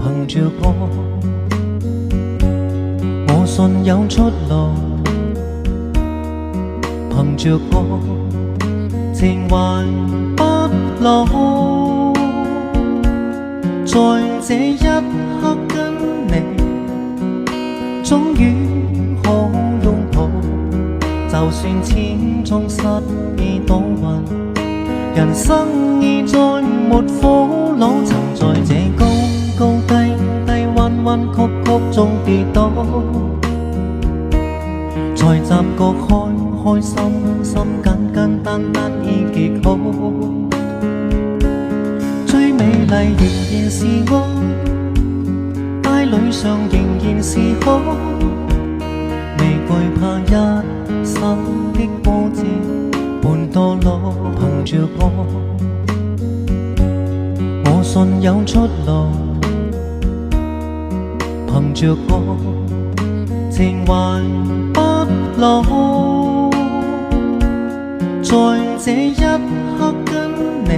憑着歌，我信有出路。憑着歌，情還不老。在這一刻跟你，終於可擁抱。就算千種失意倒運，人生已再沒苦惱。曾在這高高低低彎彎曲曲中跌倒，在雜角開心心簡簡單單已極好。最美麗仍然是我，街裏上仍然是可，未懼怕一生的波折伴墮落。憑着歌，我信有出路。憑着歌，情還不老。在這一刻跟你，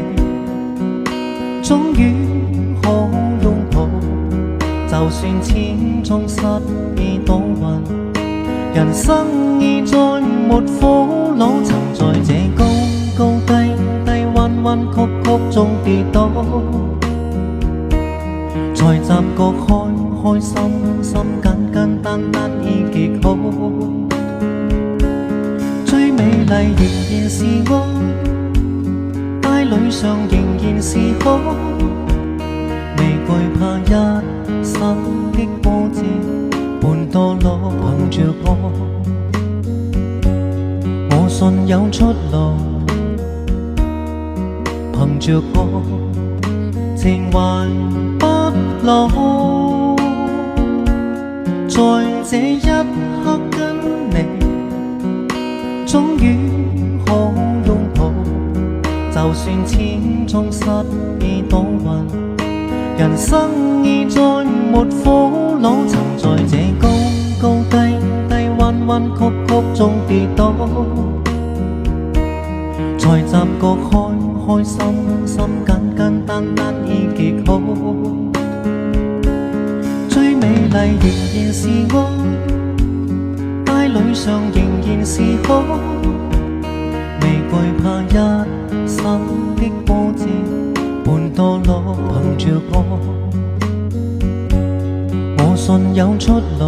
終於可擁抱。就算千種失意倒運，人生已再沒苦惱。曾在這高高低低彎彎曲曲中跌倒，在雜角開心心簡簡單單已極好。最美麗仍然是我，街裏上仍然是可，未懼怕一生的波折伴墮落。憑着歌，我信有出路。憑着歌，情還不老。在這一刻跟你，終於可擁抱。就算千種失意倒運，人生已再沒苦惱。曾在這高高低低彎彎曲曲中跌倒，在雜角開心心簡簡單單已極好。最美麗仍然是我，街裏上仍然是可，未懼怕一生的波折伴墮落。憑着歌，我信有出路。